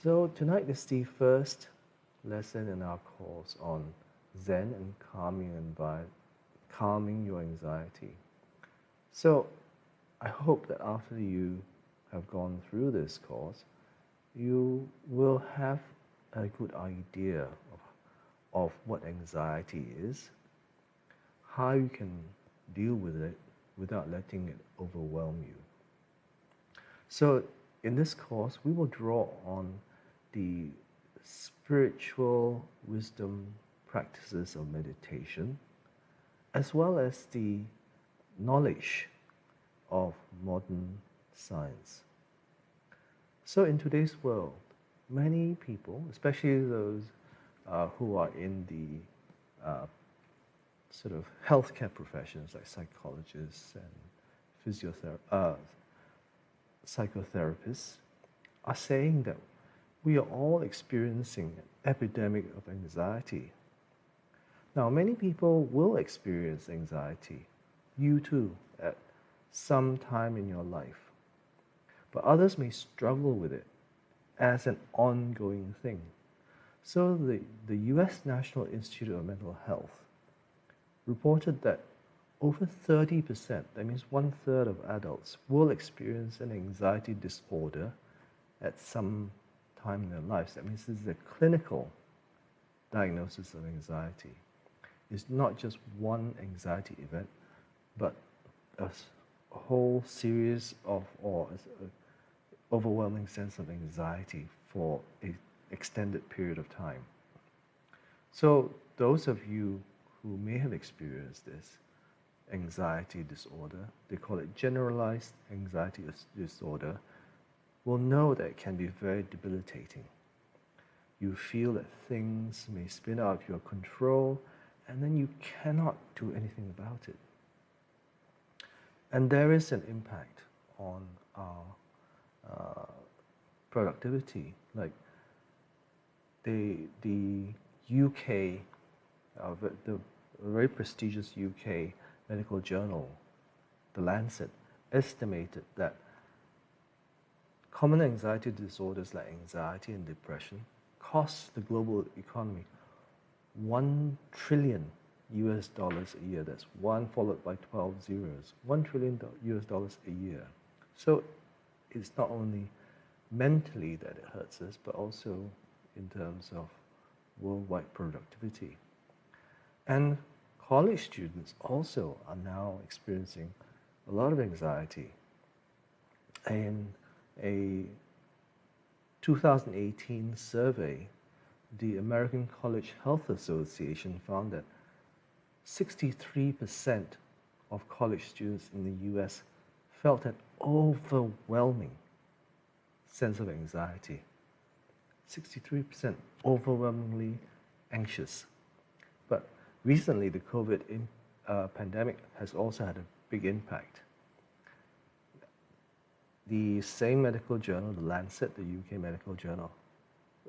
So tonight is the first lesson in our course on Zen and calming your anxiety. So I hope that after you have gone through this course, you will have a good idea of what anxiety is, how you can deal with it without letting it overwhelm you. So in this course, we will draw on the spiritual wisdom practices of meditation, as well as the knowledge of modern science. So in today's world, many people, especially those who are in the sort of healthcare professions like psychologists and psychotherapists, are saying that we are all experiencing an epidemic of anxiety. Now, many people will experience anxiety, you too, at some time in your life. But others may struggle with it as an ongoing thing. So the US National Institute of Mental Health reported that over 30%, that means 1/3 of adults, will experience an anxiety disorder at some time in their lives. That means this is a clinical diagnosis of anxiety. It's not just one anxiety event, but a whole series of, or an overwhelming sense of anxiety for an extended period of time. So those of you who may have experienced this anxiety disorder, they call it generalized anxiety disorder, will know that it can be very debilitating. You feel that things may spin out of your control, and then you cannot do anything about it. And there is an impact on our productivity. Like the UK, the very prestigious UK medical journal, The Lancet, estimated that common anxiety disorders like anxiety and depression cost the global economy $1 trillion a year. That's 1 followed by 12 zeros. $1 trillion a year. So it's not only mentally that it hurts us, but also in terms of worldwide productivity. And college students also are now experiencing a lot of anxiety. In a 2018 survey, the American College Health Association found that 63% of college students in the US felt an overwhelming sense of anxiety. 63% overwhelmingly anxious. But recently, the COVID pandemic has also had a big impact. The same medical journal, The Lancet, the UK medical journal,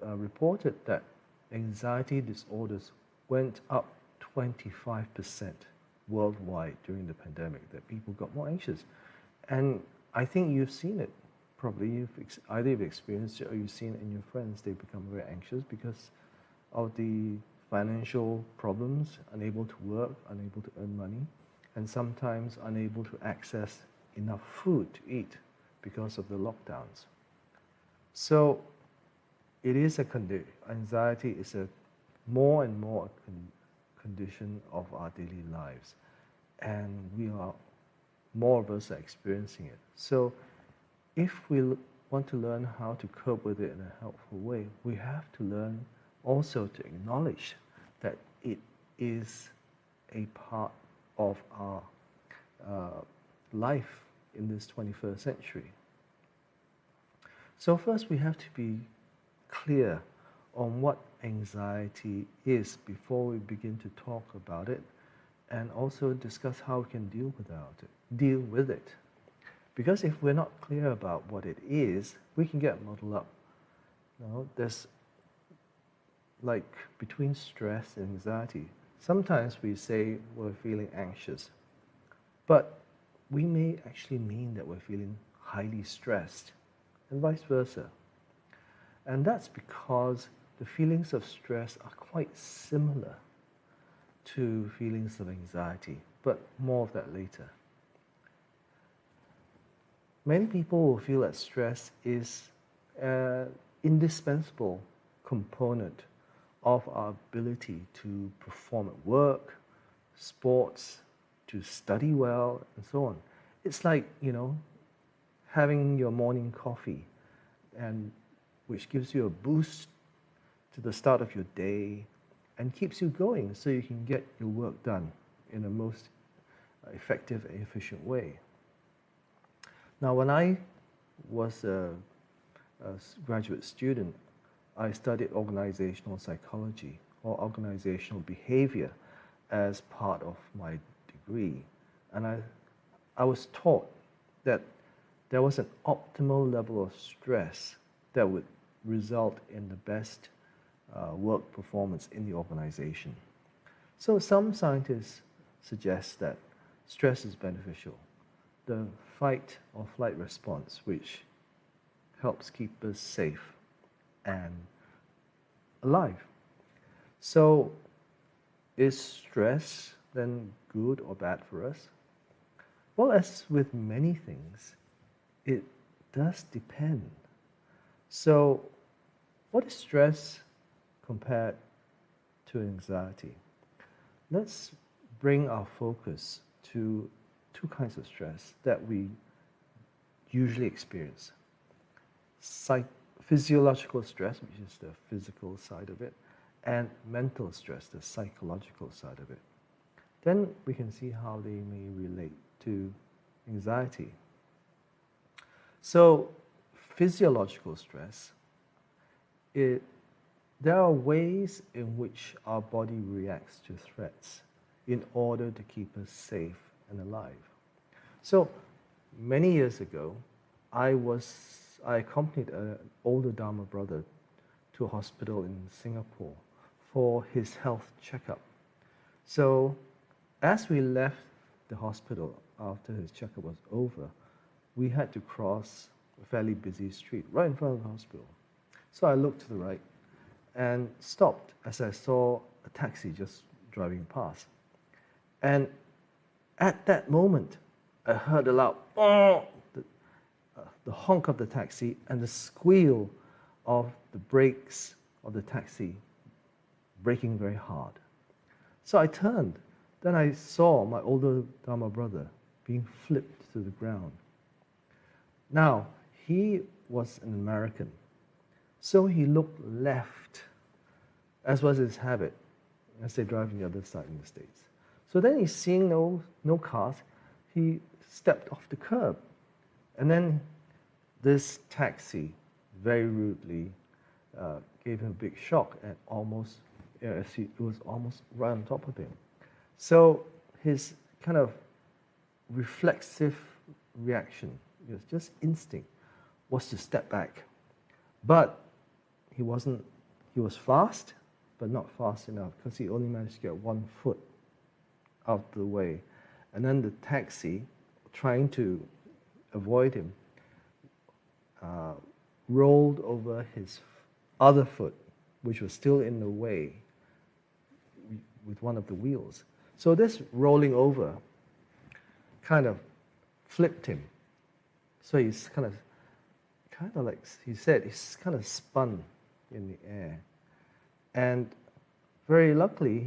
reported that anxiety disorders went up 25% worldwide during the pandemic, that people got more anxious. And I think you've seen it. Probably either you've experienced it or you've seen it in your friends. They become very anxious because of the financial problems, unable to work, unable to earn money, and sometimes unable to access enough food to eat because of the lockdowns. So it is anxiety is a more and more condition of our daily lives, and more of us are experiencing it. So if we want to learn how to cope with it in a helpful way, we have to learn also to acknowledge that it is a part of our life in this 21st century. So first we have to be clear on what anxiety is before we begin to talk about it, and also discuss how we can deal with it. Because if we're not clear about what it is, we can get muddled up. There's like between stress and anxiety. Sometimes we say we're feeling anxious, but we may actually mean that we're feeling highly stressed, and vice versa. And that's because the feelings of stress are quite similar to feelings of anxiety, but more of that later. Many people will feel that stress is an indispensable component of our ability to perform at work, sports, to study well, and so on. It's like, having your morning coffee, and which gives you a boost to the start of your day and keeps you going so you can get your work done in the most effective and efficient way. Now, when I was a graduate student, I studied organizational psychology or organizational behavior as part of my degree. And I was taught that there was an optimal level of stress that would result in the best work performance in the organization. So some scientists suggest that stress is beneficial. The fight or flight response, which helps keep us safe and alive. So is stress then good or bad for us? Well, as with many things, it does depend. So what is stress compared to anxiety? Let's bring our focus to two kinds of stress that we usually experience. Physiological stress, which is the physical side of it, and mental stress, the psychological side of it. Then we can see how they may relate to anxiety. So, physiological stress, there are ways in which our body reacts to threats in order to keep us safe and alive. So, many years ago, I accompanied an older Dharma brother to a hospital in Singapore for his health checkup. So, as we left the hospital after his checkup was over, we had to cross a fairly busy street right in front of the hospital. So I looked to the right and stopped as I saw a taxi just driving past. And at that moment, I heard a loud the honk of the taxi and the squeal of the brakes of the taxi braking very hard. So I turned. Then I saw my older Dharma brother being flipped to the ground. Now, he was an American, so he looked left, as was his habit, as they drive on the other side in the States. So then he's seeing no cars, he stepped off the curb. And then this taxi very rudely gave him a big shock and it was almost right on top of him. So his kind of reflexive reaction, it was just instinct, was to step back. But he was fast, but not fast enough because he only managed to get 1 foot out the way. And then the taxi, trying to avoid him, rolled over his other foot, which was still in the way with one of the wheels. So this rolling over kind of flipped him. So he's kind of like he said, he's kind of spun in the air. And very luckily,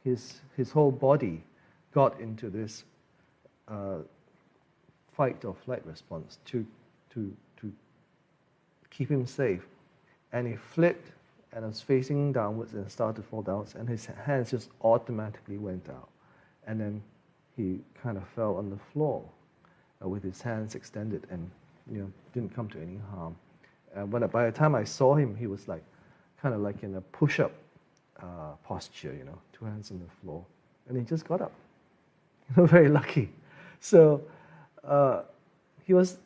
his whole body got into this fight or flight response to keep him safe. And he flipped and was facing downwards and started to fall down, and his hands just automatically went out. And then he kind of fell on the floor with his hands extended and didn't come to any harm. By the time I saw him, he was kind of like in a push-up posture, 2 hands on the floor, and he just got up. Very lucky. So he was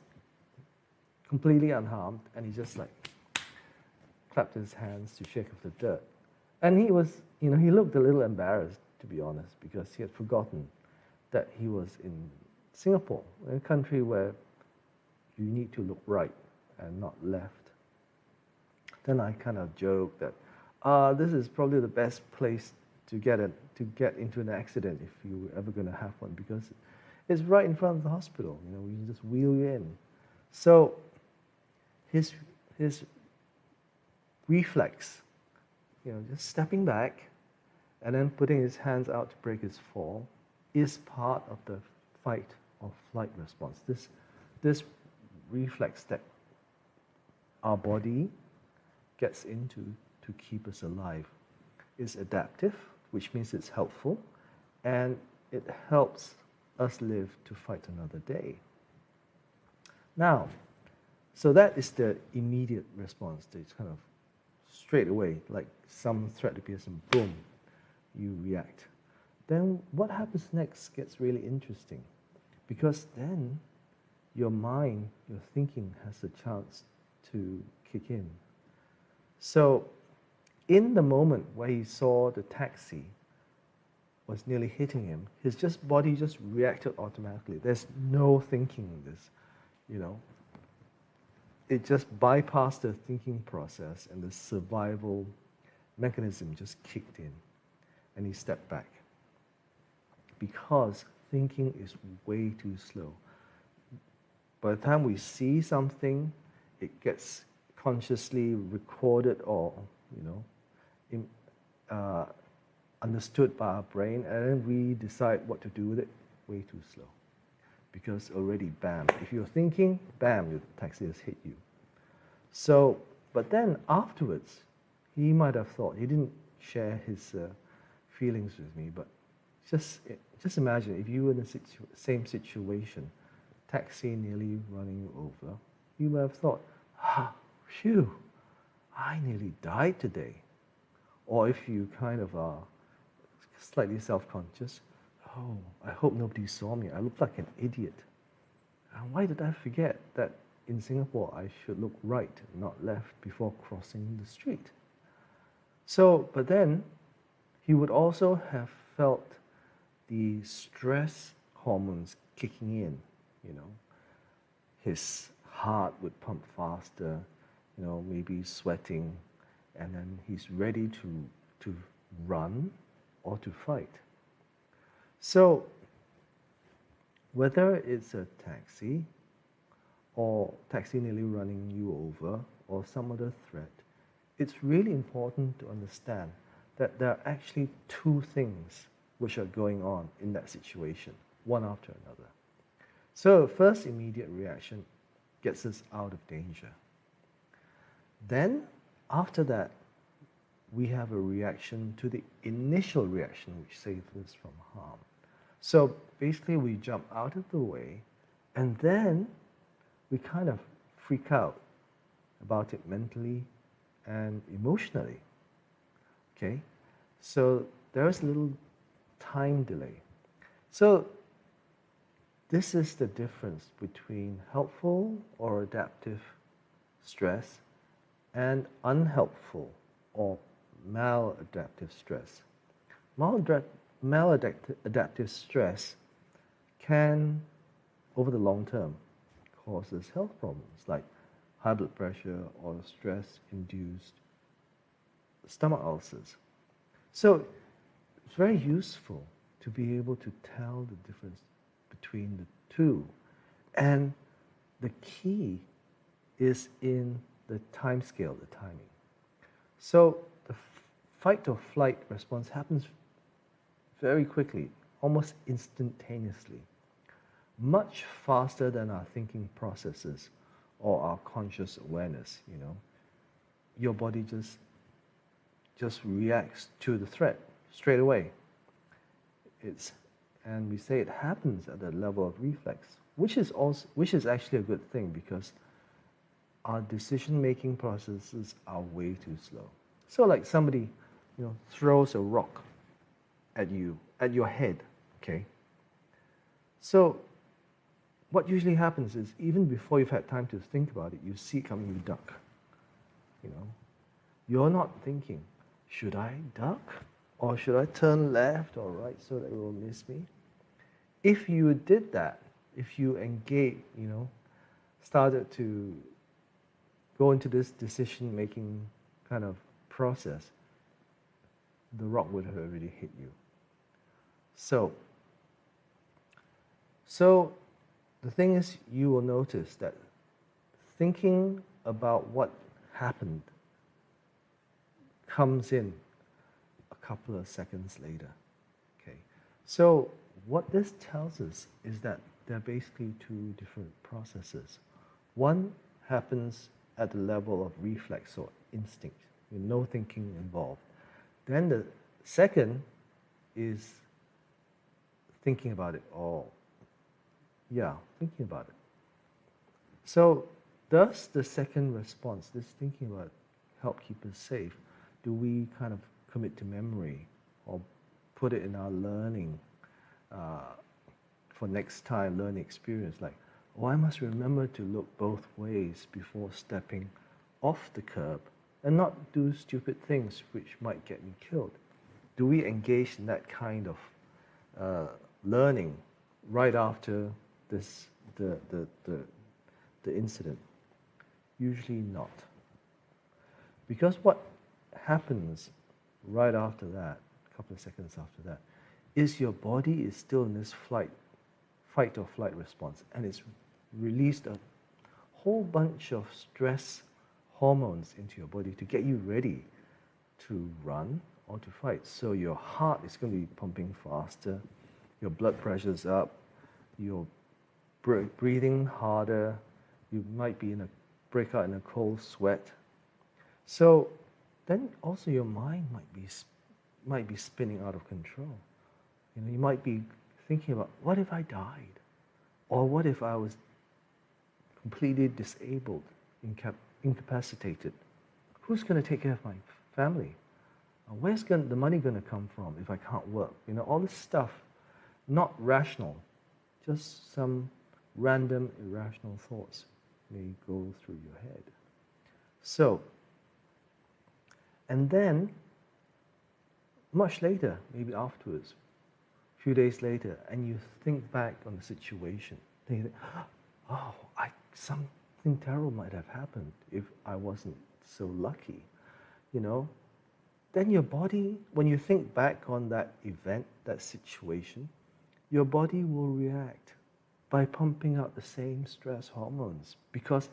completely unharmed, and he just clapped his hands to shake off the dirt. And he was, he looked a little embarrassed, to be honest, because he had forgotten that he was in Singapore, a country where you need to look right and not left Then I kind of joke that this is probably the best place to get into an accident if you were ever going to have one, because it's right in front of the hospital. You know, we can just wheel you in. So his reflex, you know, just stepping back and then putting his hands out to break his fall, is part of the fight or flight response. This reflex that our body gets into to keep us alive is adaptive, which means it's helpful, and it helps us live to fight another day. Now, so that is the immediate response. It's kind of straight away, like some threat appears and boom, you react. Then what happens next gets really interesting, because then your mind, your thinking has a chance to kick in. So in the moment where he saw the taxi was nearly hitting him, his body just reacted automatically. There's no thinking in this, you know. It just bypassed the thinking process, and the survival mechanism just kicked in, and he stepped back. Because thinking is way too slow. By the time we see something, it gets consciously recorded or, you know, understood by our brain, and then we decide what to do with it. Way too slow. Because already, bam, if you're thinking, bam, the taxi has hit you. So, but then afterwards, he might have thought, he didn't share his feelings with me, but just imagine if you were in the same situation, taxi nearly running you over, you might have thought, phew, I nearly died today. Or if you kind of are slightly self-conscious, oh, I hope nobody saw me. I look like an idiot. And why did I forget that in Singapore I should look right, not left, before crossing the street? So, but then he would also have felt the stress hormones kicking in, you know. His heart would pump faster, you know, maybe sweating, and then he's ready to run or to fight. So, whether it's a taxi, or taxi nearly running you over, or some other threat, it's really important to understand that there are actually two things which are going on in that situation, one after another. So, first immediate reaction gets us out of danger. Then, after that, we have a reaction to the initial reaction which saves us from harm. So basically we jump out of the way, and then we kind of freak out about it mentally and emotionally. Okay? So there is a little time delay. So this is the difference between helpful or adaptive stress and unhelpful or maladaptive stress. Maladaptive stress can, over the long term, cause us health problems like high blood pressure or stress-induced stomach ulcers. So it's very useful to be able to tell the difference between the two. And the key is in the time scale, the timing. So the fight or flight response happens very quickly, almost instantaneously, much faster than our thinking processes or our conscious awareness, you know. Your body just reacts to the threat straight away. And we say it happens at the level of reflex, which is actually a good thing, because our decision-making processes are way too slow. So like somebody, you know, throws a rock at you, at your head, okay? So what usually happens is, even before you've had time to think about it, you see it coming, you duck, you know? You're not thinking, should I duck? Or should I turn left or right so that it will miss me? If you did that, if you engage, you know, started to go into this decision-making kind of process, the rock would have already hit you. So, so the thing is, you will notice that thinking about what happened comes in a couple of seconds later. Okay, so what this tells us is that there are basically two different processes. One happens at the level of reflex or instinct, with no thinking involved. Then the second is thinking about it, or thinking about it. So does the second response, this thinking about it, help keep us safe? Do we kind of commit to memory or put it in our learning for next time learning experience? Like, oh, I must remember to look both ways before stepping off the curb and not do stupid things which might get me killed. Do we engage in that kind of learning right after this the incident? Usually not. Because what happens right after that, a couple of seconds after that, is your body is still in this fight or flight response, and it's released a whole bunch of stress hormones into your body to get you ready to run or to fight. So your heart is going to be pumping faster, your blood pressure's up, you're breathing harder, you might be break out in a cold sweat. So then also your mind might be spinning out of control. You might be thinking about, what if I died? Or what if I was completely disabled, incapacitated? Who's going to take care of my family? Where's the money going to come from if I can't work? All this stuff, not rational, just some random irrational thoughts may go through your head. So, and then, much later, maybe afterwards, a few days later, and you think back on the situation, then you think, oh, something terrible might have happened if I wasn't so lucky, Then your body, when you think back on that event, that situation, your body will react by pumping out the same stress hormones because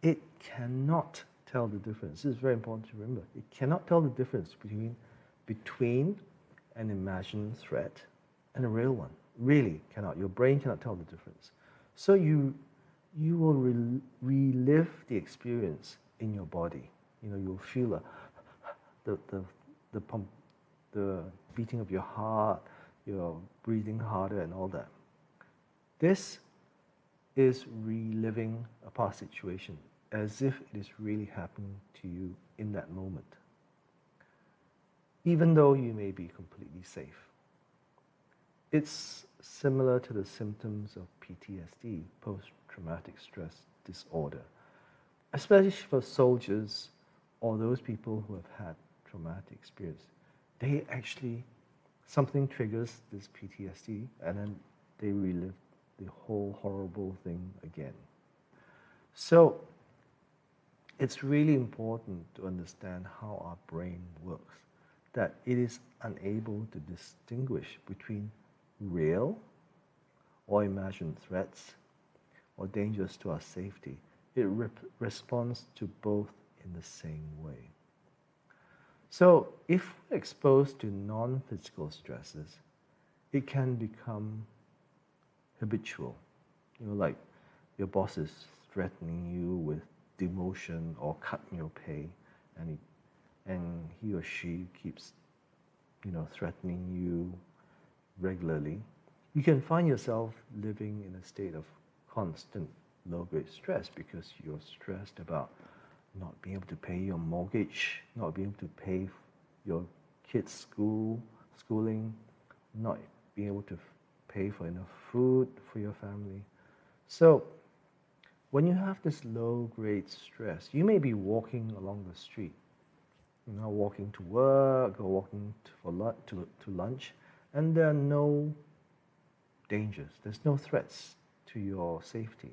it cannot tell the difference. This is very important to remember. It cannot tell the difference between an imagined threat and a real one. Really cannot. Your brain cannot tell the difference. So you will relive the experience in your body. You'll feel the pump, the beating of your heart, your breathing harder and all that. This is reliving a past situation as if it is really happening to you in that moment, even though you may be completely safe. It's similar to the symptoms of PTSD, post-traumatic stress disorder, especially for soldiers or those people who have had traumatic experience. They actually, something triggers this PTSD and then they relive the whole horrible thing again. So it's really important to understand how our brain works, that it is unable to distinguish between real or imagined threats or dangers to our safety. It responds to both in the same way. So if we're exposed to non-physical stresses, it can become habitual. Like your boss is threatening you with demotion or cutting your pay, and he or she keeps, threatening you regularly. You can find yourself living in a state of constant low-grade stress because you're stressed about not being able to pay your mortgage, not being able to pay your kids' schooling, not being able to pay for enough food for your family. So when you have this low-grade stress, you may be walking along the street, walking to work or walking to lunch, and there are no dangers, there's no threats to your safety.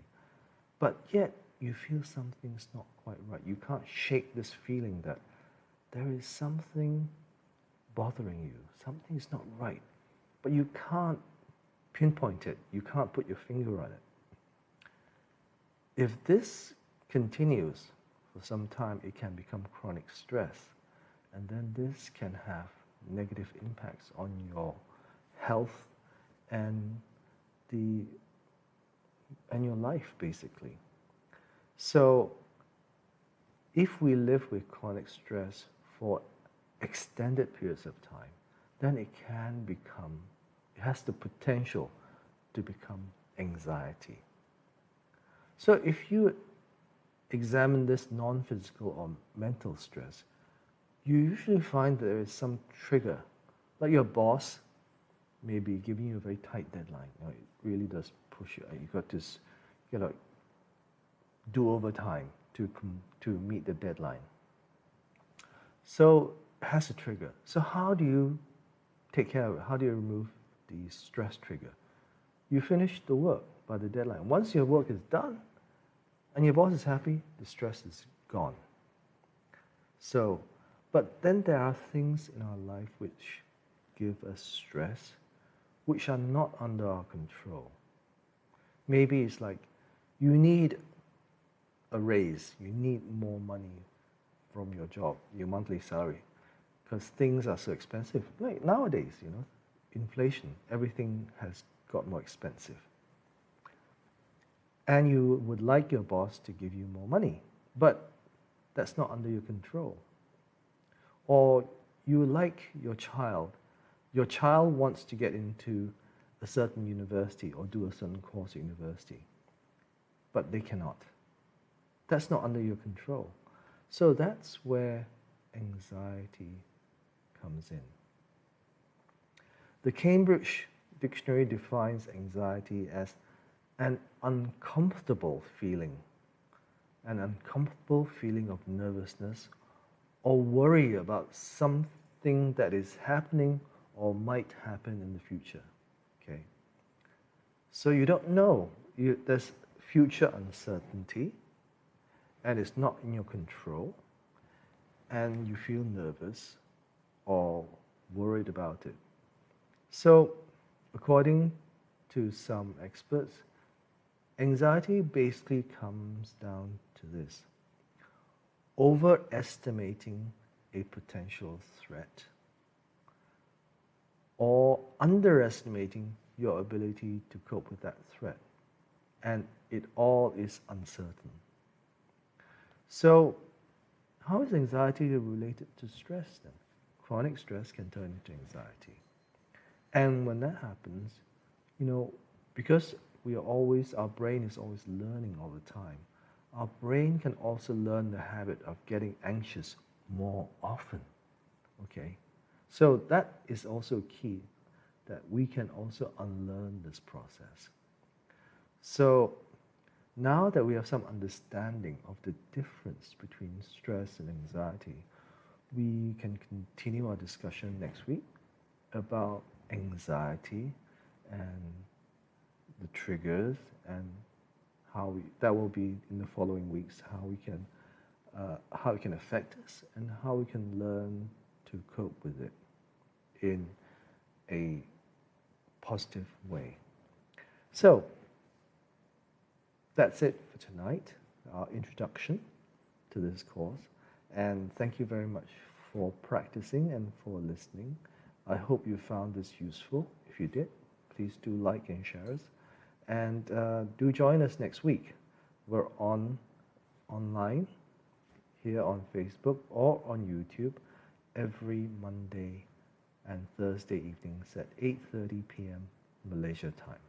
But yet, you feel something's not quite right. You can't shake this feeling that there is something bothering you, something is not right, but you can't pinpoint it, you can't put your finger on it. If this continues for some time, it can become chronic stress, and then this can have negative impacts on your health and your life, basically. So if we live with chronic stress for extended periods of time, then it has the potential to become anxiety. So if you examine this non-physical or mental stress, you usually find there is some trigger, like your boss may be giving you a very tight deadline. You know, it really does push you. You got to, do overtime to meet the deadline. So it has a trigger. So how do you take care of it? How do you remove the stress trigger? You finish the work by the deadline. Once your work is done and your boss is happy, the stress is gone. So, but then there are things in our life which give us stress, which are not under our control. Maybe it's like you need a raise, you need more money from your job, your monthly salary, because things are so expensive. Like nowadays, inflation, everything has got more expensive. And you would like your boss to give you more money, but that's not under your control. Or you like your child wants to get into a certain university or do a certain course at university, but they cannot. That's not under your control. So that's where anxiety comes in. The Cambridge Dictionary defines anxiety as an uncomfortable feeling of nervousness or worry about something that is happening or might happen in the future. Okay? So you don't know. There's future uncertainty, and it's not in your control, and you feel nervous or worried about it. So, according to some experts, anxiety basically comes down to this: overestimating a potential threat or underestimating your ability to cope with that threat. And it all is uncertain. So, how is anxiety related to stress then? Chronic stress can turn into anxiety. And when that happens, because our brain is always learning all the time, our brain can also learn the habit of getting anxious more often. Okay? So that is also key, that we can also unlearn this process. So now that we have some understanding of the difference between stress and anxiety, we can continue our discussion next week about anxiety and the triggers, and that will be in the following weeks, how it can affect us and how we can learn to cope with it in a positive way. So that's it for tonight, our introduction to this course. And thank you very much for practicing and for listening. I hope you found this useful. If you did, please do like and share us. And do join us next week. We're online here on Facebook or on YouTube every Monday and Thursday evenings at 8:30 p.m. Malaysia time.